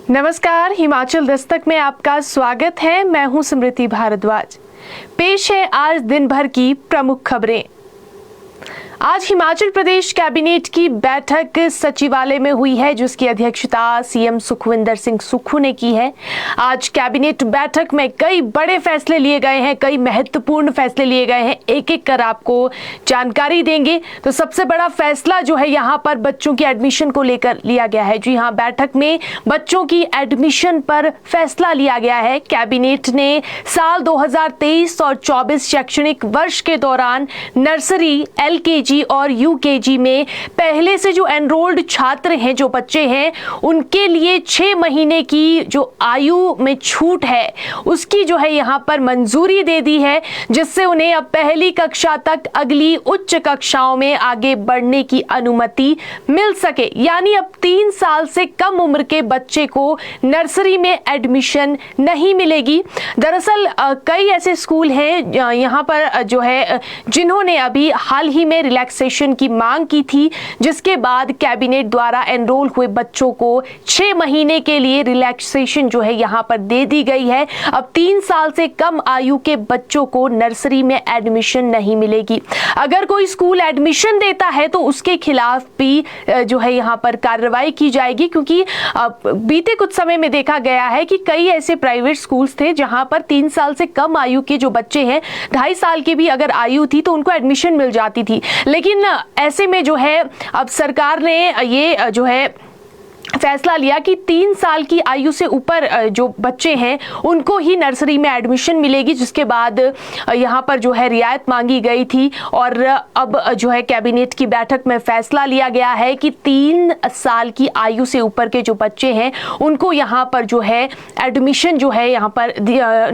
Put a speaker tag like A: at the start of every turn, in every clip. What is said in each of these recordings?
A: नमस्कार, हिमाचल दस्तक में आपका स्वागत है। मैं हूं स्मृति भारद्वाज। पेश है आज दिन भर की प्रमुख खबरें। आज हिमाचल प्रदेश कैबिनेट की बैठक सचिवालय में हुई है, जिसकी अध्यक्षता सीएम सुखविंदर सिंह सुक्खू ने की है। आज कैबिनेट बैठक में कई बड़े फैसले लिए गए हैं, कई महत्वपूर्ण फैसले लिए गए हैं। एक एक कर आपको जानकारी देंगे। तो सबसे बड़ा फैसला जो है यहाँ पर बच्चों की एडमिशन को लेकर लिया गया है। जी हाँ, बैठक में बच्चों की एडमिशन पर फैसला लिया गया है। कैबिनेट ने साल 2023 और 24 शैक्षणिक वर्ष के दौरान नर्सरी, एलकेजी और यूकेजी में पहले से जो एनरोल्ड छात्र हैं, जो बच्चे हैं, उनके लिए 6 महीने की जो आयु में छूट है उसकी जो है यहाँ पर मंजूरी दे दी है, जिससे उन्हें अब पहली कक्षा तक अगली उच्च कक्षाओं में आगे बढ़ने की अनुमति मिल सके। यानी अब 3 साल से कम उम्र के बच्चे को नर्सरी में एडमिशन नहीं मिलेगी। दरअसल कई ऐसे स्कूल हैं यहाँ पर जो है जिन्होंने अभी हाल ही में रिलैक्सेशन की मांग की थी, जिसके बाद कैबिनेट द्वारा एनरोल हुए बच्चों को 6 महीने के लिए रिलैक्सेशन जो है यहाँ पर दे दी गई है। अब 3 साल से कम आयु के बच्चों को नर्सरी में एडमिशन नहीं मिलेगी। अगर कोई स्कूल एडमिशन देता है तो उसके खिलाफ भी जो है यहाँ पर कार्रवाई की जाएगी, क्योंकि बीते कुछ समय में देखा गया है कि कई ऐसे प्राइवेट स्कूल्स थे जहां पर 3 साल से कम आयु के जो बच्चे हैं, 2.5 साल की भी अगर आयु थी तो उनको एडमिशन मिल जाती थी। लेकिन ऐसे में जो है अब सरकार ने ये जो है फैसला लिया कि 3 साल की आयु से ऊपर जो बच्चे हैं उनको ही नर्सरी में एडमिशन मिलेगी, जिसके बाद यहाँ पर जो है रियायत मांगी गई थी। और अब जो है कैबिनेट की बैठक में फैसला लिया गया है कि 3 साल की आयु से ऊपर के जो बच्चे हैं उनको यहाँ पर जो है एडमिशन जो है यहाँ पर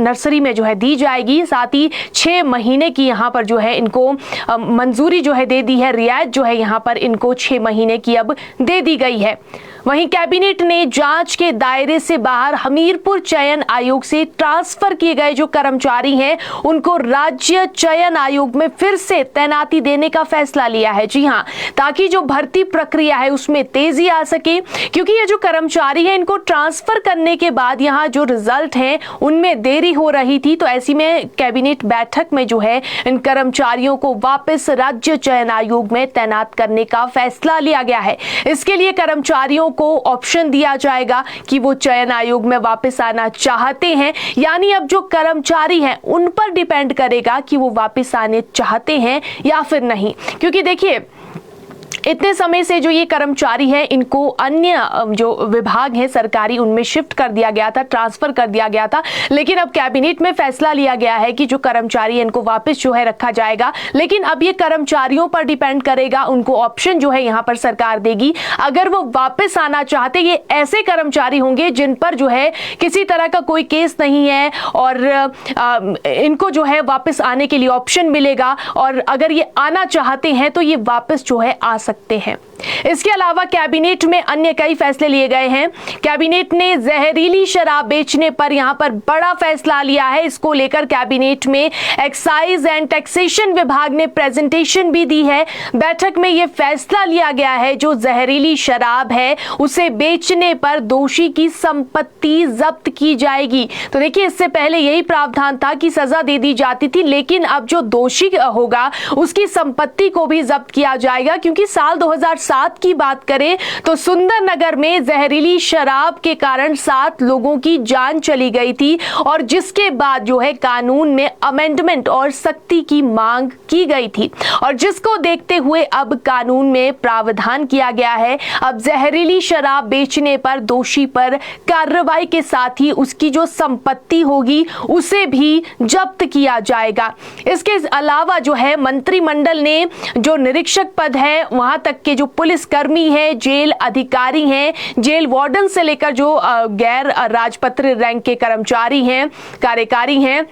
A: नर्सरी में जो है दी जाएगी। साथ ही 6 महीने की यहाँ पर जो है इनको मंजूरी जो है दे दी है। रियायत जो है यहाँ पर इनको 6 महीने की अब दे दी गई है। वहीं कैबिनेट ने जांच के दायरे से बाहर हमीरपुर चयन आयोग से ट्रांसफर किए गए जो कर्मचारी हैं उनको राज्य चयन आयोग में फिर से तैनाती देने का फैसला लिया है। जी हां, ताकि जो भर्ती प्रक्रिया है उसमें तेजी आ सके, क्योंकि ये जो कर्मचारी हैं इनको ट्रांसफर करने के बाद यहाँ जो रिजल्ट है उनमें देरी हो रही थी। तो ऐसी में कैबिनेट बैठक में जो है इन कर्मचारियों को वापस राज्य चयन आयोग में तैनात करने का फैसला लिया गया है। इसके लिए कर्मचारियों को ऑप्शन दिया जाएगा कि वो चयन आयोग में वापस आना चाहते हैं, यानी अब जो कर्मचारी हैं उन पर डिपेंड करेगा कि वो वापस आने चाहते हैं या फिर नहीं। क्योंकि देखिए, इतने समय से जो ये कर्मचारी हैं इनको अन्य जो विभाग हैं सरकारी उनमें शिफ्ट कर दिया गया था, ट्रांसफर कर दिया गया था। लेकिन अब कैबिनेट में फैसला लिया गया है कि जो कर्मचारी हैं इनको वापस जो है रखा जाएगा। लेकिन अब ये कर्मचारियों पर डिपेंड करेगा, उनको ऑप्शन जो है यहाँ पर सरकार देगी। अगर वो वापस आना चाहते, ये ऐसे कर्मचारी होंगे जिन पर जो है किसी तरह का कोई केस नहीं है और इनको जो है वापस आने के लिए ऑप्शन मिलेगा। और अगर ये आना चाहते हैं तो ये वापस जो है आ सकते हैं। इसके अलावा कैबिनेट में अन्य कई फैसले लिए गए हैं। कैबिनेट ने जहरीली शराब बेचने पर यहां पर बड़ा फैसला लिया है। इसको लेकर कैबिनेट में एक्साइज एंड टैक्सेशन विभाग ने प्रेजेंटेशन भी दी है। बैठक में यह फैसला लिया गया है जो जहरीली शराब है उसे बेचने पर दोषी की संपत्ति जब्त की जाएगी। तो देखिए, इससे पहले यही प्रावधान था कि सजा दे दी जाती थी, लेकिन अब जो दोषी होगा उसकी संपत्ति को भी जब्त किया जाएगा। क्योंकि साल 2007 की बात करें तो सुंदरनगर में जहरीली शराब के कारण 7 लोगों की जान चली गई थी, और जिसके बाद जो है कानून में अमेंडमेंट और सख्ती की मांग की गई थी, और जिसको देखते हुए अब कानून में प्रावधान किया गया है। अब जहरीली शराब बेचने पर दोषी पर कार्रवाई के साथ ही उसकी जो संपत्ति होगी उसे भी जब्त किया जाएगा। इसके अलावा जो है मंत्रिमंडल ने जो निरीक्षक पद है वहां तक के जो पुलिस कर्मी है, जेल अधिकारी हैं, जेल वार्डन से लेकर जो गैर राजपत्र रैंक के कर्मचारी हैं, कार्यकारी हैं,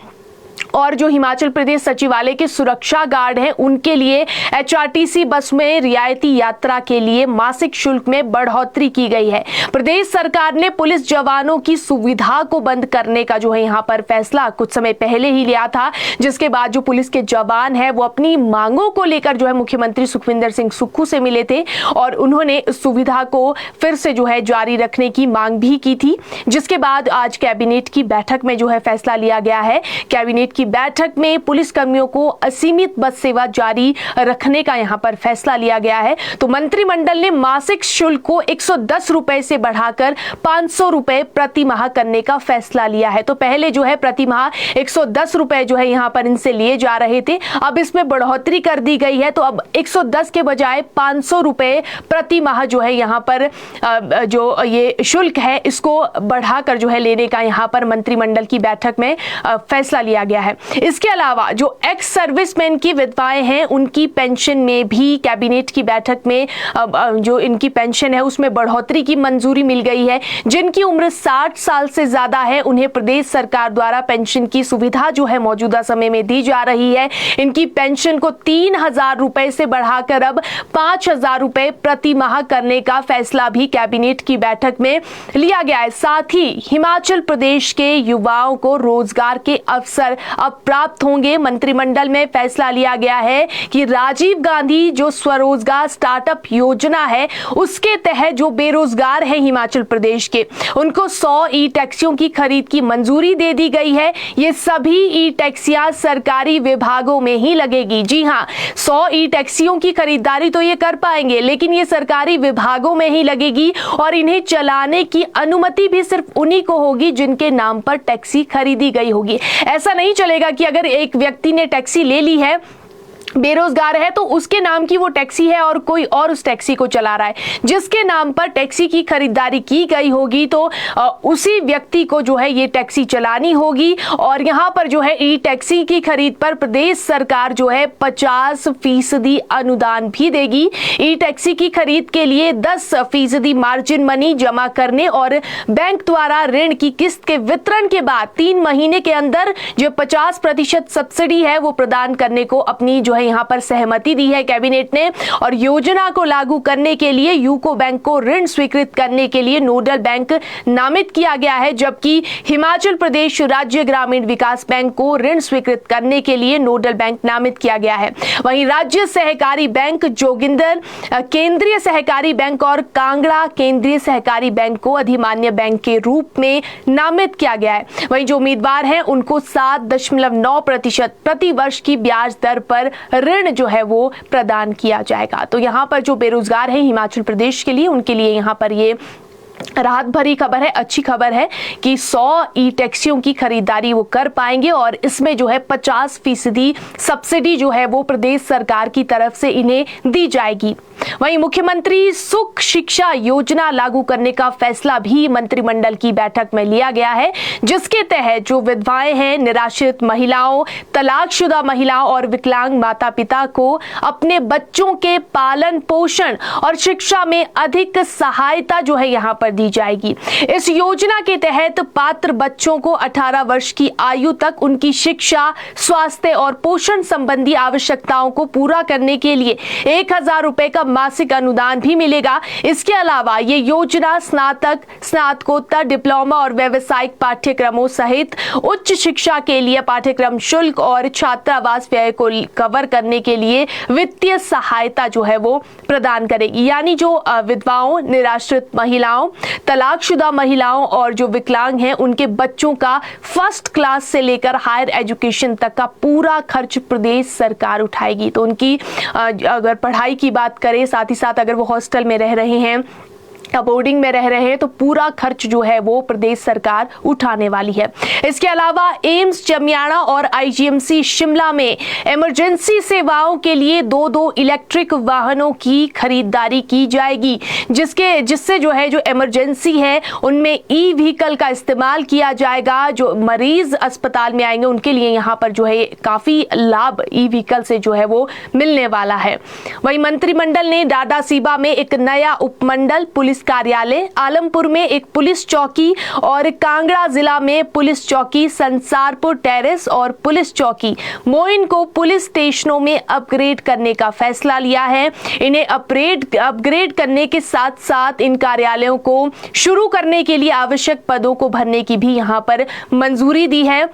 A: और जो हिमाचल प्रदेश सचिवालय के सुरक्षा गार्ड हैं उनके लिए एचआरटीसी बस में रियायती यात्रा के लिए मासिक शुल्क में बढ़ोतरी की गई है। प्रदेश सरकार ने पुलिस जवानों की सुविधा को बंद करने का जो है यहाँ पर फैसला कुछ समय पहले ही लिया था, जिसके बाद जो पुलिस के जवान हैं वो अपनी मांगों को लेकर जो है मुख्यमंत्री सुखविंदर सिंह सुक्खू से मिले थे और उन्होंने सुविधा को फिर से जो है जारी रखने की मांग भी की थी, जिसके बाद आज कैबिनेट की बैठक में जो है फैसला लिया गया है। कैबिनेट की बैठक में पुलिस कर्मियों को असीमित बस सेवा जारी रखने का यहां पर फैसला लिया गया है। तो मंत्रिमंडल ने मासिक शुल्क को 110 रुपए से बढ़ाकर 500 रुपए प्रति माह करने का फैसला लिया है। तो पहले जो है प्रति माह 110 रुपए जो है यहां पर इनसे लिए जा रहे थे, अब इसमें बढ़ोतरी कर दी गई है। तो अब 110 के बजाय 500 रुपए प्रति माह जो है यहां पर जो ये शुल्क है इसको बढ़ाकर जो है लेने का यहां पर मंत्रिमंडल की बैठक में फैसला लिया गया है। इसके अलावा जो एक्स सर्विसमैन की विधवाएं हैं उनकी पेंशन में भी कैबिनेट की बैठक में जो इनकी पेंशन है उसमें बढ़ोतरी की मंजूरी मिल गई है। जिनकी उम्र 60 साल से ज्यादा है उन्हें प्रदेश सरकार द्वारा पेंशन की सुविधा जो है मौजूदा समय में दी जा रही है। इनकी पेंशन को 3,000 रुपए से बढ़ाकर अब 5,000 रुपए प्रति माह करने का फैसला भी कैबिनेट की बैठक में लिया गया है। साथ ही हिमाचल प्रदेश के युवाओं को रोजगार के अवसर अब प्राप्त होंगे। मंत्रिमंडल में फैसला लिया गया है कि राजीव गांधी जो स्वरोजगार स्टार्टअप योजना है उसके तहत जो बेरोजगार है हिमाचल प्रदेश के उनको 100 ई टैक्सियों की खरीद की मंजूरी दे दी गई है। ये सभी ई टैक्सियां सरकारी विभागों में ही लगेगी। जी हां, 100 ई टैक्सियों की खरीदारी तो ये कर पाएंगे लेकिन ये सरकारी विभागों में ही लगेगी और इन्हें चलाने की अनुमति भी सिर्फ उन्हीं को होगी जिनके नाम पर टैक्सी खरीदी गई होगी। ऐसा नहीं चलेगा कि अगर एक व्यक्ति ने टैक्सी ले ली है, बेरोजगार है, तो उसके नाम की वो टैक्सी है और कोई और उस टैक्सी को चला रहा है। जिसके नाम पर टैक्सी की खरीदारी की गई होगी तो उसी व्यक्ति को जो है ये टैक्सी चलानी होगी। और यहाँ पर जो है ई टैक्सी की खरीद पर प्रदेश सरकार जो है 50% अनुदान भी देगी। ई टैक्सी की खरीद के लिए 10% मार्जिन मनी जमा करने और बैंक द्वारा ऋण की किस्त के वितरण के बाद 3 महीने के अंदर जो 50% सब्सिडी है वो प्रदान करने को अपनी जो यहां पर सहमति दी है कैबिनेट ने। और योजना को लागू करने के लिए यूको बैंक को ऋण स्वीकृत करने के लिए नोडल बैंक नामित किया गया है, जबकि हिमाचल प्रदेश राज्य ग्रामीण विकास बैंक को ऋण स्वीकृत करने के लिए नोडल बैंक नामित किया गया है। वहीं राज्य सहकारी बैंक, जोगिंदर केंद्रीय सहकारी बैंक और कांगड़ा केंद्रीय सहकारी बैंक को अधिमान्य बैंक के रूप में नामित किया गया है। वहीं जो उम्मीदवार हैं उनको 7.9% प्रति वर्ष की ब्याज दर पर ऋण जो है वो प्रदान किया जाएगा। तो यहाँ पर जो बेरोजगार हैं हिमाचल प्रदेश के लिए उनके लिए यहाँ पर ये राहत भरी खबर है, अच्छी खबर है कि 100 ई टैक्सियों की खरीदारी वो कर पाएंगे और इसमें जो है 50% सब्सिडी जो है वो प्रदेश सरकार की तरफ से इन्हें दी जाएगी। वहीं मुख्यमंत्री सुख शिक्षा योजना लागू करने का फैसला भी मंत्रिमंडल की बैठक में लिया गया है, जिसके तहत जो विधवाएं हैं, निराश्रित महिलाओं, तलाकशुदा महिलाओं और विकलांग माता पिता को अपने बच्चों के पालन पोषण और शिक्षा में अधिक सहायता जो है यहाँ पर दी जाएगी। इस योजना के तहत पात्र बच्चों को 18 वर्ष की आयु तक उनकी शिक्षा, स्वास्थ्य और पोषण संबंधी आवश्यकताओं को पूरा करने के लिए 1,000 रुपए का मासिक अनुदान भी मिलेगा। इसके अलावा ये योजना स्नातक, स्नातकोत्तर, डिप्लोमा और व्यावसायिक पाठ्यक्रमों सहित उच्च शिक्षा के लिए पाठ्यक्रम शुल्क और छात्रावास व्यय को कवर करने के लिए वित्तीय सहायता जो है वो प्रदान करेगी। यानी जो विधवाओं, निराश्रित महिलाओं, तलाकशुदा महिलाओं और जो विकलांग हैं उनके बच्चों का फर्स्ट क्लास से लेकर हायर एजुकेशन तक का पूरा खर्च प्रदेश सरकार उठाएगी। तो उनकी अगर पढ़ाई की बात करें, साथ ही साथ अगर वो हॉस्टल में रह रहे हैं, बोर्डिंग में रह रहे हैं, तो पूरा खर्च जो है वो प्रदेश सरकार उठाने वाली है। इसके अलावा एम्स जमियाड़ा और आईजीएमसी शिमला में इमरजेंसी सेवाओं के लिए 2 इलेक्ट्रिक वाहनों की खरीदारी की जाएगी, जिससे जो है जो इमरजेंसी है उनमें ई व्हीकल का इस्तेमाल किया जाएगा। जो मरीज अस्पताल में आएंगे उनके लिए यहाँ पर जो है काफी लाभ ई व्हीकल से जो है वो मिलने वाला है। वहीं मंत्रिमंडल ने डाडासीबा में एक नया उपमंडल पुलिस पुलिस कार्यालय, आलमपुर में एक पुलिस चौकी और कांगड़ा जिला में पुलिस चौकी संसारपुर टेरेस और पुलिस चौकी मोइन को पुलिस स्टेशनों में अपग्रेड करने का फैसला लिया है। इन्हें अपग्रेड करने के साथ साथ इन कार्यालयों को शुरू करने के लिए आवश्यक पदों को भरने की भी यहां पर मंजूरी दी है।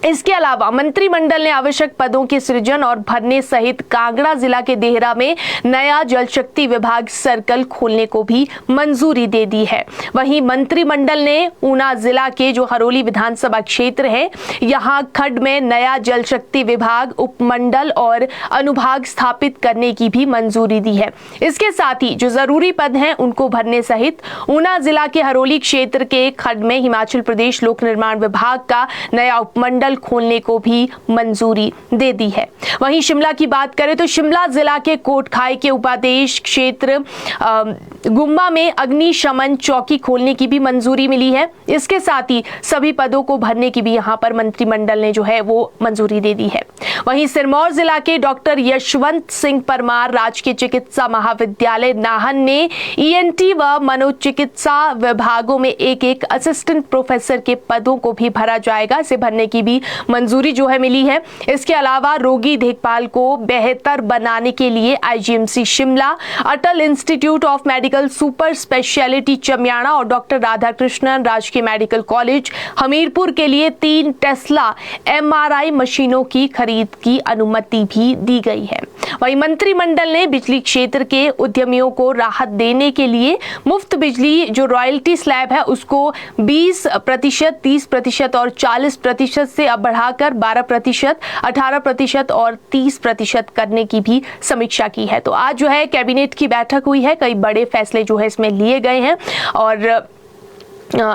A: इसके अलावा मंत्रिमंडल ने आवश्यक पदों के सृजन और भरने सहित कांगड़ा जिला के देहरा में नया जल शक्ति विभाग सर्कल खोलने को भी मंजूरी दे दी है। वहीं मंत्रिमंडल ने ऊना जिला के जो हरोली विधानसभा क्षेत्र है, यहां खड्ड में नया जल शक्ति विभाग, उपमंडल और अनुभाग स्थापित करने की भी मंजूरी दी है। इसके साथ ही जो जरूरी पद हैं उनको भरने सहित ऊना जिला के हरोली क्षेत्र के खड्ड में हिमाचल प्रदेश लोक निर्माण विभाग का नया उपमंडल खोलने को भी मंजूरी दे दी है। वहीं शिमला की बात करें तो शिमला जिला के कोटखाई के उपादेश क्षेत्र गुम्मा में अग्निशमन चौकी खोलने की भी मंजूरी मिली है। इसके साथ ही सभी पदों को भरने की भी यहां पर मंत्रिमंडल ने जो है वो मंजूरी दे दी है। वहीं सिरमौर जिला के डॉक्टर यशवंत सिंह परमार राजकीय चिकित्सा महाविद्यालय नाहन में ईएनटी व मनोचिकित्सा विभागों में एक असिस्टेंट प्रोफेसर के पदों को भी भरा जाएगा। इसे भरने की भी मंजूरी जो है मिली है। इसके अलावा रोगी देखभाल को बेहतर बनाने के लिए IGMC Shimla, Atal institute of medical super speciality Chamiyana और डॉक्टर राधाकृष्णन राजकीय मेडिकल कॉलेज हमीरपुर के लिए 3 टेस्ला एमआरआई मशीनों की खरीद की अनुमति भी दी गई है। वहीं मंत्रिमंडल ने बिजली क्षेत्र के उद्यमियों को राहत देने के लिए मुफ्त बिजली जो रॉयल्टी स्लैब है उसको 20%, 30% और 40% से अब बढ़ाकर 12%, 18% और 30% करने की भी समीक्षा की है। तो आज जो है कैबिनेट की बैठक हुई है, कई बड़े फैसले जो है इसमें लिए गए हैं और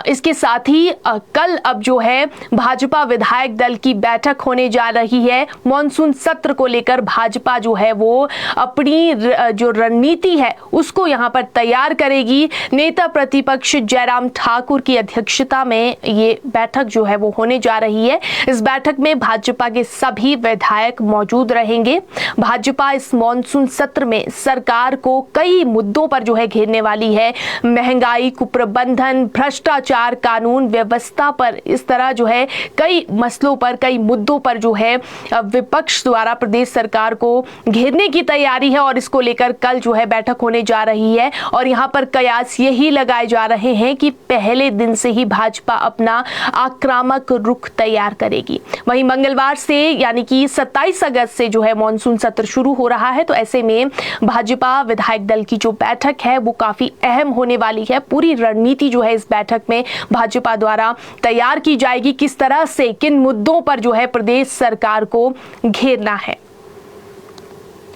A: इसके साथ ही कल अब जो है भाजपा विधायक दल की बैठक होने जा रही है। मॉनसून सत्र को लेकर भाजपा जो है वो अपनी जो रणनीति है उसको यहां पर तैयार करेगी। नेता प्रतिपक्ष जयराम ठाकुर की अध्यक्षता में ये बैठक जो है वो होने जा रही है। इस बैठक में भाजपा के सभी विधायक मौजूद रहेंगे। भाजपा इस मॉनसून सत्र में सरकार को कई मुद्दों पर जो है घेरने वाली है। महंगाई, कुप्रबंधन, भ्रष्टाचार, कानून व्यवस्था पर, इस तरह जो है कई मसलों पर, कई मुद्दों पर जो है विपक्ष द्वारा प्रदेश सरकार को घेरने की तैयारी है और इसको लेकर कल जो है बैठक होने जा रही है। और यहां पर कयास यही लगाए जा रहे हैं कि पहले दिन से ही भाजपा अपना आक्रामक रुख तैयार करेगी। वहीं मंगलवार से यानी कि 27 अगस्त से जो है मॉनसून सत्र शुरू हो रहा है, तो ऐसे में भाजपा विधायक दल की जो बैठक है वो काफी अहम होने वाली है। पूरी रणनीति जो है इस बैठक में भाजपा द्वारा तैयार की जाएगी, किस तरह से किन मुद्दों पर जो है प्रदेश सरकार को घेरना है।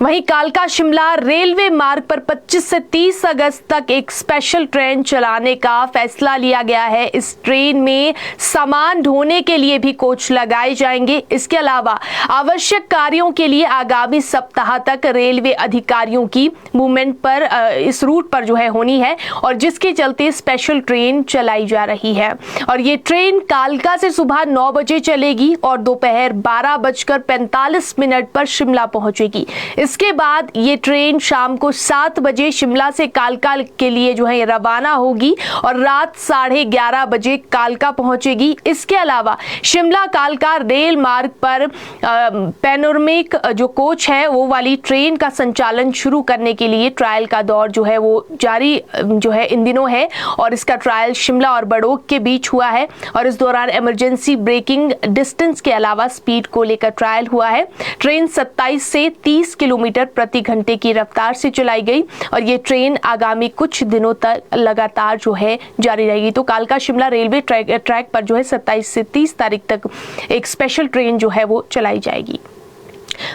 A: वहीं कालका शिमला रेलवे मार्ग पर 25 से 30 अगस्त तक एक स्पेशल ट्रेन चलाने का फैसला लिया गया है। इस ट्रेन में सामान ढोने के लिए भी कोच लगाए जाएंगे। इसके अलावा आवश्यक कार्यों के लिए आगामी सप्ताह तक रेलवे अधिकारियों की मूवमेंट पर इस रूट पर जो है होनी है और जिसके चलते स्पेशल ट्रेन चलाई जा रही है। और ये ट्रेन कालका से सुबह 9 बजे चलेगी और दोपहर 12:45 पर शिमला पहुंचेगी। इसके बाद ये ट्रेन शाम को 7 बजे शिमला से कालका के लिए जो है रवाना होगी और रात 11:30 बजे कालका पहुंचेगी। इसके अलावा शिमला कालका रेल मार्ग पर पैनोरमिक जो कोच है वो वाली ट्रेन का संचालन शुरू करने के लिए ट्रायल का दौर जो है वो जारी जो है इन दिनों है और इसका ट्रायल शिमला और बड़ोग के बीच हुआ है और इस दौरान इमरजेंसी ब्रेकिंग डिस्टेंस के अलावा स्पीड को लेकर ट्रायल हुआ है। ट्रेन 27 से 30 किलोमीटर प्रति घंटे की रफ्तार से चलाई गई और ये ट्रेन आगामी कुछ दिनों तक लगातार जो है जारी रहेगी। तो कालका शिमला रेलवे ट्रैक पर जो है 27 से 30 तारीख तक एक स्पेशल ट्रेन जो है वो चलाई जाएगी।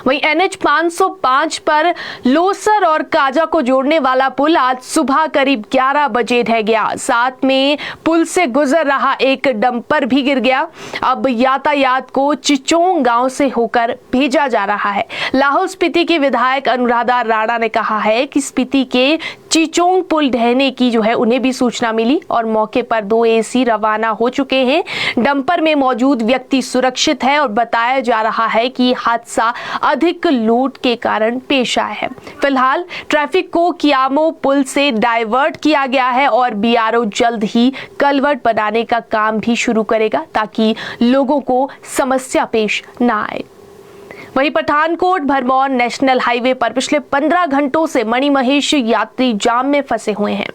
A: वहीं NH 505 पर लोसर और काजा को जोड़ने वाला पुल आज सुबह करीब 11 बजे ढह गया। साथ में पुल से गुजर रहा एक डंपर भी गिर गया। अब यातायात को चिचोंग गांव से होकर भेजा जा रहा है। लाहौल स्पीति के विधायक अनुराधा राणा ने कहा है कि स्पीति के चिचोंग पुल ढहने की जो है उन्हें भी सूचना मिली और मौके पर 2 AC रवाना हो चुके हैं। डंपर में मौजूद व्यक्ति सुरक्षित है और बताया जा रहा है कि हादसा अधिक लूट के कारण पेश आया है। फिलहाल ट्रैफिक को कियामो पुल से डाइवर्ट किया गया है और बीआरओ जल्द ही कलवर्ट बनाने का काम भी शुरू करेगा ताकि लोगों को समस्या पेश न आए। वहीं पठानकोट भरमौर नेशनल हाईवे पर पिछले 15 घंटों से मणिमहेश यात्री जाम में फंसे हुए हैं।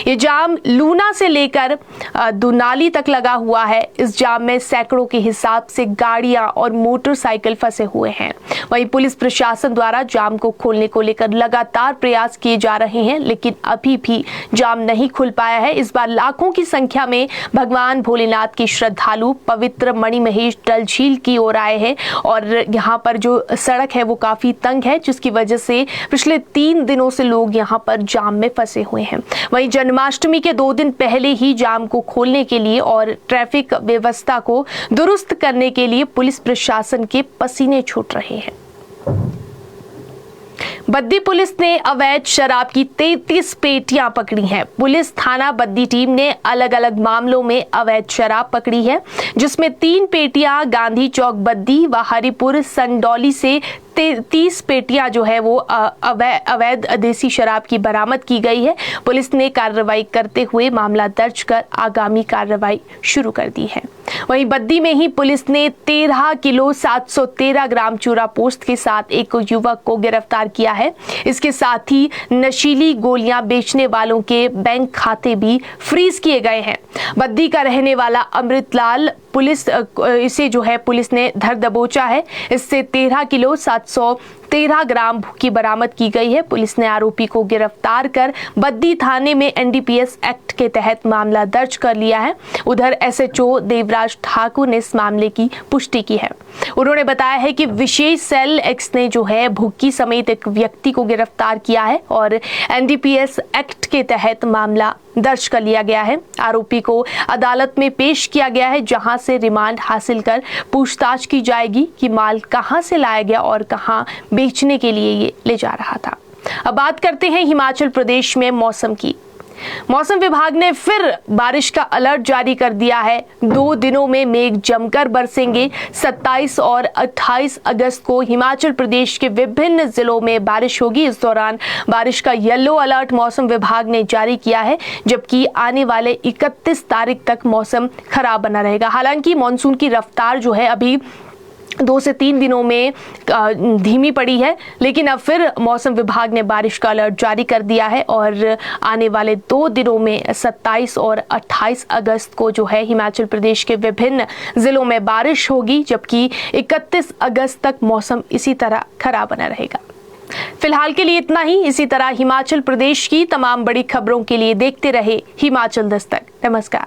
A: ये जाम लूना से लेकर दुनाली तक लगा हुआ है। इस जाम में सैकड़ों के हिसाब से गाड़ियां और मोटरसाइकिल फंसे हुए हैं। वहीं पुलिस प्रशासन द्वारा जाम को खोलने को लेकर लगातार प्रयास किए जा रहे हैं, लेकिन अभी भी जाम नहीं खुल पाया है। इस बार लाखों की संख्या में भगवान भोलेनाथ के श्रद्धालु पवित्र मणिमहेश डल झील की ओर आए हैं और यहाँ पर जो सड़क है वो काफी तंग है, जिसकी वजह से पिछले 3 दिनों से लोग यहाँ पर जाम में फंसे हुए हैं। वहीं जन्माष्टमी के 2 दिन पहले ही जाम को खोलने के लिए और ट्रैफिक व्यवस्था को दुरुस्त करने के लिए पुलिस प्रशासन के पसीने छूट रहे हैं। बद्दी पुलिस ने अवैध शराब की 33 पेटियां पकड़ी हैं। पुलिस थाना बद्दी टीम ने अलग अलग मामलों में अवैध शराब पकड़ी है, जिसमें 3 पेटियां गांधी चौक बद्दी व हरिपुर संडौली से 30 पेटियां जो है वो अवैध देसी शराब की बरामद की गई है। पुलिस ने कार्रवाई करते हुए मामला दर्ज कर आगामी कार्रवाई शुरू कर दी है। वहीं बद्दी में ही पुलिस ने 13 किलो 713 ग्राम चूरा पोस्त के साथ एक युवक को गिरफ्तार किया है। इसके साथ ही नशीली गोलियां बेचने वालों के बैंक खाते भी फ्रीज किए गए हैं। बद्दी का रहने वाला अमृतलाल पुलिस ने धर दबोचा है। इससे 13 किलो 713 ग्राम की बरामद की गई है। पुलिस ने आरोपी को गिरफ्तार कर बद्दी थाने में एनडीपीएस एक्ट के तहत मामला दर्ज कर लिया है। उधर एसएचओ देवराज ठाकुर ने इस मामले की पुष्टि की है। उन्होंने बताया है कि विशेष सेल एक्स ने जो है भुक्की समेत एक व्यक्ति को गिरफ्तार किया है और एनडीपीएस एक्ट के तहत मामला दर्ज कर लिया गया है। आरोपी को अदालत में पेश किया गया है, जहां से रिमांड हासिल कर पूछताछ की जाएगी कि माल कहां से लाया गया और कहां बेचने के लिए ये ले जा रहा था। अब बात करते हैं हिमाचल प्रदेश में मौसम की। मौसम विभाग ने फिर बारिश का अलर्ट जारी कर दिया है। 2 दिनों में मेघ जमकर बरसेंगे। 27 और 28 अगस्त को हिमाचल प्रदेश के विभिन्न जिलों में बारिश होगी। इस दौरान बारिश का येलो अलर्ट मौसम विभाग ने जारी किया है, जबकि आने वाले 31 तारीख तक मौसम खराब बना रहेगा। हालांकि मानसून की रफ्तार जो है अभी 2 से 3 दिनों में धीमी पड़ी है, लेकिन अब फिर मौसम विभाग ने बारिश का अलर्ट जारी कर दिया है और आने वाले 2 दिनों में 27 और 28 अगस्त को जो है हिमाचल प्रदेश के विभिन्न जिलों में बारिश होगी, जबकि 31 अगस्त तक मौसम इसी तरह खराब बना रहेगा। फिलहाल के लिए इतना ही। इसी तरह हिमाचल प्रदेश की तमाम बड़ी खबरों के लिए देखते रहे हिमाचल दस्तक। नमस्कार।